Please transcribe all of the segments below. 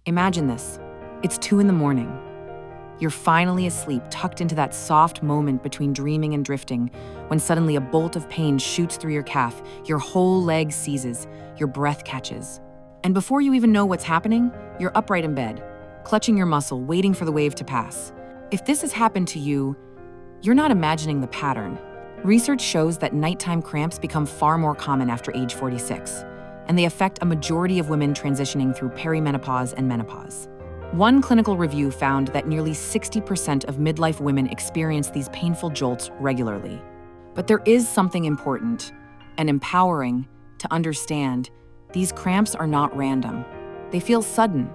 Imagine this. It's 2 in the morning. You're finally asleep, tucked into that soft moment between dreaming and drifting, when suddenly a bolt of pain shoots through your calf, your whole leg seizes, your breath catches. And before you even know what's happening, you're upright in bed, clutching your muscle, waiting for the wave to pass. If this has happened to you, you're not imagining the pattern. Research shows that nighttime cramps become far more common after age 46, and they affect a majority of women transitioning through perimenopause and menopause. One clinical review found that nearly 60% of midlife women experience these painful jolts regularly. But there is something important and empowering to understand: these cramps are not random. They feel sudden,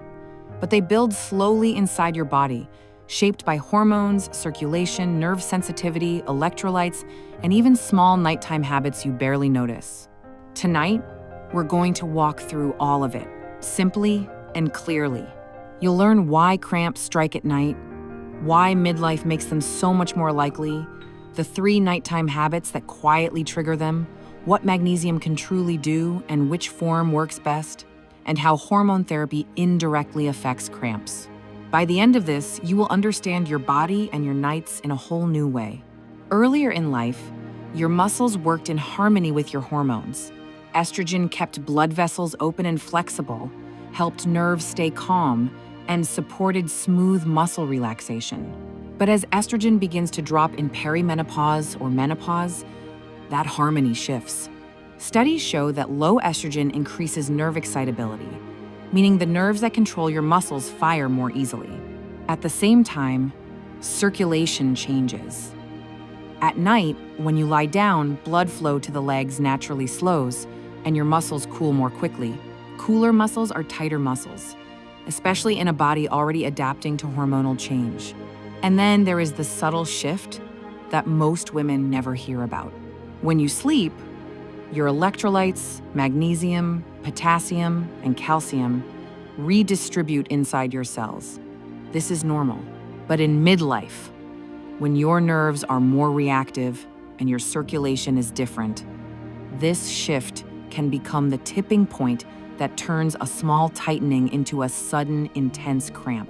but they build slowly inside your body, shaped by hormones, circulation, nerve sensitivity, electrolytes, and even small nighttime habits you barely notice. Tonight, we're going to walk through all of it, simply and clearly. You'll learn why cramps strike at night, why midlife makes them so much more likely, the 3 nighttime habits that quietly trigger them, what magnesium can truly do and which form works best, and how hormone therapy indirectly affects cramps. By the end of this, you will understand your body and your nights in a whole new way. Earlier in life, your muscles worked in harmony with your hormones. Estrogen kept blood vessels open and flexible, helped nerves stay calm, and supported smooth muscle relaxation. But as estrogen begins to drop in perimenopause or menopause, that harmony shifts. Studies show that low estrogen increases nerve excitability, meaning the nerves that control your muscles fire more easily. At the same time, circulation changes. At night, when you lie down, blood flow to the legs naturally slows, and your muscles cool more quickly. Cooler muscles are tighter muscles, especially in a body already adapting to hormonal change. And then there is the subtle shift that most women never hear about. When you sleep, your electrolytes, magnesium, potassium, and calcium redistribute inside your cells. This is normal. But in midlife, when your nerves are more reactive and your circulation is different, this shift can become the tipping point that turns a small tightening into a sudden, intense cramp.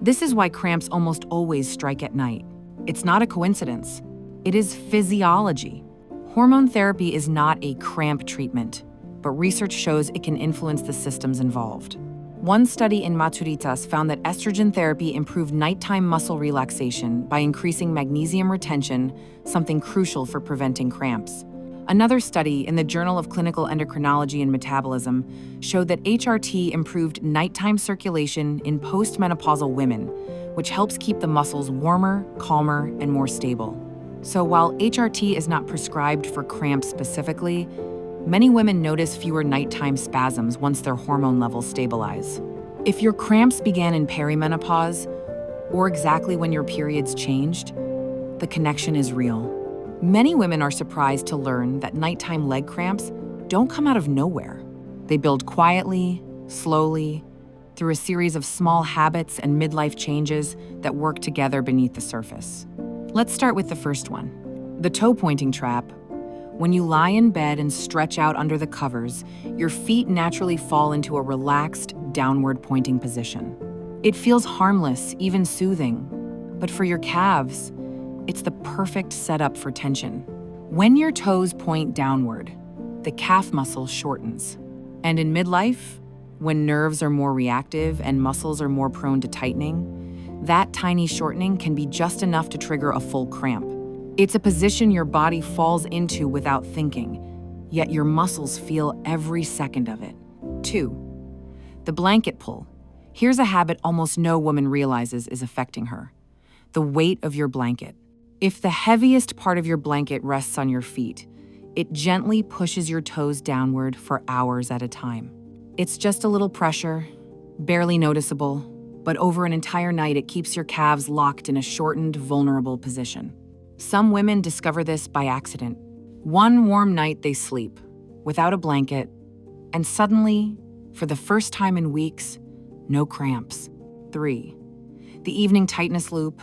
This is why cramps almost always strike at night. It's not a coincidence. It is physiology. Hormone therapy is not a cramp treatment, but research shows it can influence the systems involved. One study in Maturitas found that estrogen therapy improved nighttime muscle relaxation by increasing magnesium retention, something crucial for preventing cramps. Another study in the Journal of Clinical Endocrinology and Metabolism showed that HRT improved nighttime circulation in postmenopausal women, which helps keep the muscles warmer, calmer, and more stable. So while HRT is not prescribed for cramps specifically, many women notice fewer nighttime spasms once their hormone levels stabilize. If your cramps began in perimenopause, or exactly when your periods changed, the connection is real. Many women are surprised to learn that nighttime leg cramps don't come out of nowhere. They build quietly, slowly, through a series of small habits and midlife changes that work together beneath the surface. Let's start with the first one, the toe-pointing trap. When you lie in bed and stretch out under the covers, your feet naturally fall into a relaxed, downward-pointing position. It feels harmless, even soothing, but for your calves, it's the perfect setup for tension. When your toes point downward, the calf muscle shortens. And in midlife, when nerves are more reactive and muscles are more prone to tightening, that tiny shortening can be just enough to trigger a full cramp. It's a position your body falls into without thinking, yet your muscles feel every second of it. 2. The blanket pull. Here's a habit almost no woman realizes is affecting her: the weight of your blanket. If the heaviest part of your blanket rests on your feet, it gently pushes your toes downward for hours at a time. It's just a little pressure, barely noticeable, but over an entire night it keeps your calves locked in a shortened, vulnerable position. Some women discover this by accident. One warm night they sleep, without a blanket, and suddenly, for the first time in weeks, no cramps. 3. The evening tightness loop.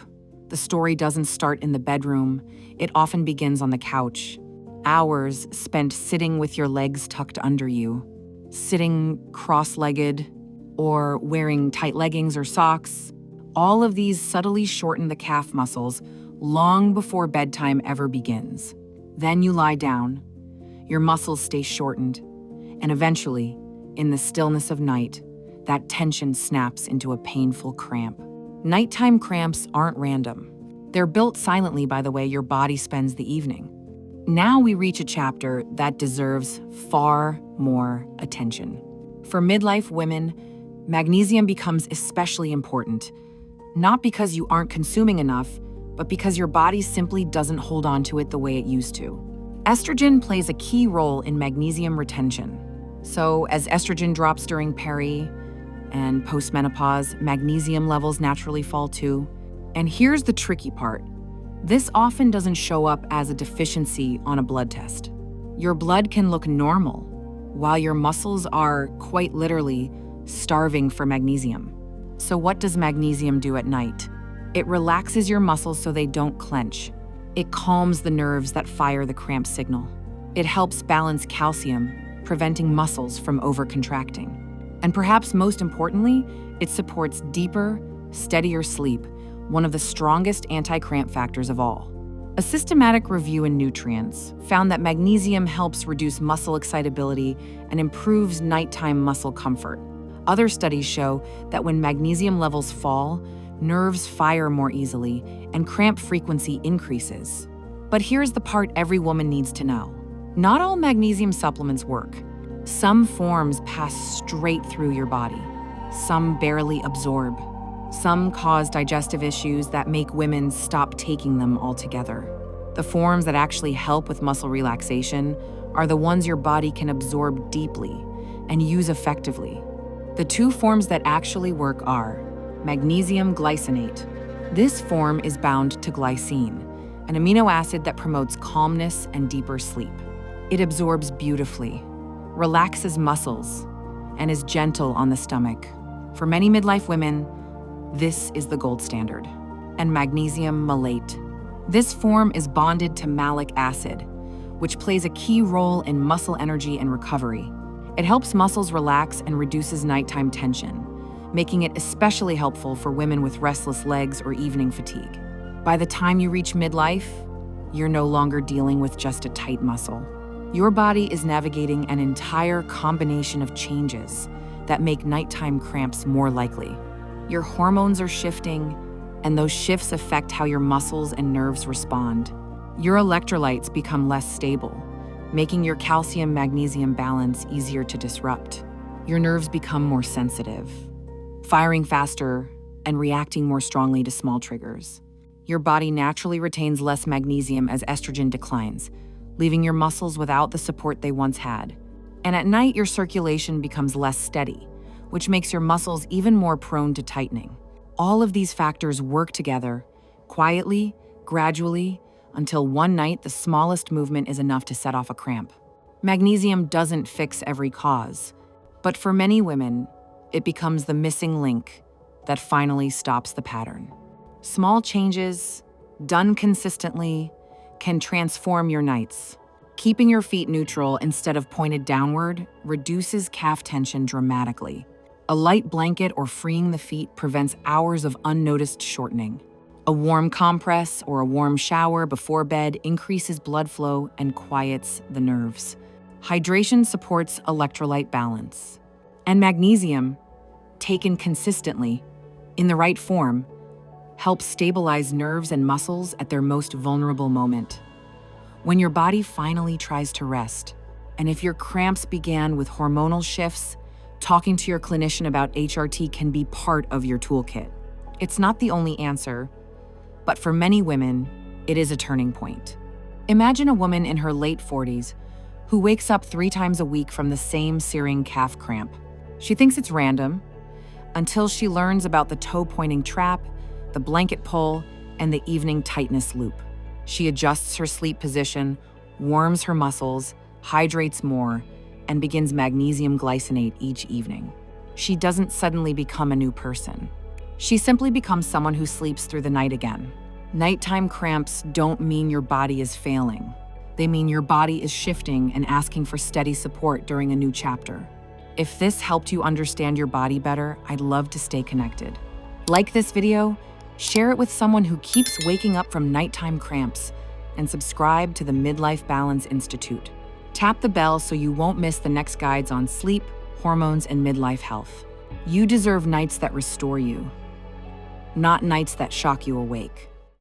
The story doesn't start in the bedroom. It often begins on the couch. Hours spent sitting with your legs tucked under you, sitting cross-legged, or wearing tight leggings or socks. All of these subtly shorten the calf muscles long before bedtime ever begins. Then you lie down, your muscles stay shortened, and eventually, in the stillness of night, that tension snaps into a painful cramp. Nighttime cramps aren't random. They're built silently by the way your body spends the evening. Now we reach a chapter that deserves far more attention. For midlife women, magnesium becomes especially important, not because you aren't consuming enough, but because your body simply doesn't hold on to it the way it used to. Estrogen plays a key role in magnesium retention. So as estrogen drops during peri and postmenopause, magnesium levels naturally fall too. And here's the tricky part. This often doesn't show up as a deficiency on a blood test. Your blood can look normal, while your muscles are quite literally starving for magnesium. So what does magnesium do at night? It relaxes your muscles so they don't clench. It calms the nerves that fire the cramp signal. It helps balance calcium, preventing muscles from overcontracting. And perhaps most importantly, it supports deeper, steadier sleep, one of the strongest anti-cramp factors of all. A systematic review in Nutrients found that magnesium helps reduce muscle excitability and improves nighttime muscle comfort. Other studies show that when magnesium levels fall, nerves fire more easily and cramp frequency increases. But here's the part every woman needs to know. Not all magnesium supplements work. Some forms pass straight through your body. Some barely absorb. Some cause digestive issues that make women stop taking them altogether. The forms that actually help with muscle relaxation are the ones your body can absorb deeply and use effectively. The two forms that actually work are magnesium glycinate. This form is bound to glycine, an amino acid that promotes calmness and deeper sleep. It absorbs beautifully, relaxes muscles, and is gentle on the stomach. For many midlife women, this is the gold standard. And magnesium malate. This form is bonded to malic acid, which plays a key role in muscle energy and recovery. It helps muscles relax and reduces nighttime tension, making it especially helpful for women with restless legs or evening fatigue. By the time you reach midlife, you're no longer dealing with just a tight muscle. Your body is navigating an entire combination of changes that make nighttime cramps more likely. Your hormones are shifting, and those shifts affect how your muscles and nerves respond. Your electrolytes become less stable, making your calcium-magnesium balance easier to disrupt. Your nerves become more sensitive, firing faster and reacting more strongly to small triggers. Your body naturally retains less magnesium as estrogen declines, leaving your muscles without the support they once had. And at night, your circulation becomes less steady, which makes your muscles even more prone to tightening. All of these factors work together, quietly, gradually, until one night the smallest movement is enough to set off a cramp. Magnesium doesn't fix every cause, but for many women, it becomes the missing link that finally stops the pattern. Small changes, done consistently, can transform your nights. Keeping your feet neutral instead of pointed downward reduces calf tension dramatically. A light blanket or freeing the feet prevents hours of unnoticed shortening. A warm compress or a warm shower before bed increases blood flow and quiets the nerves. Hydration supports electrolyte balance. And magnesium, taken consistently, in the right form, helps stabilize nerves and muscles at their most vulnerable moment. When your body finally tries to rest, and if your cramps began with hormonal shifts, talking to your clinician about HRT can be part of your toolkit. It's not the only answer, but for many women, it is a turning point. Imagine a woman in her late 40s who wakes up 3 times a week from the same searing calf cramp. She thinks it's random until she learns about the toe-pointing trap, the blanket pull, and the evening tightness loop. She adjusts her sleep position, warms her muscles, hydrates more, and begins magnesium glycinate each evening. She doesn't suddenly become a new person. She simply becomes someone who sleeps through the night again. Nighttime cramps don't mean your body is failing. They mean your body is shifting and asking for steady support during a new chapter. If this helped you understand your body better, I'd love to stay connected. Like this video, share it with someone who keeps waking up from nighttime cramps, and subscribe to the Midlife Balance Institute. Tap the bell so you won't miss the next guides on sleep, hormones, and midlife health. You deserve nights that restore you, not nights that shock you awake.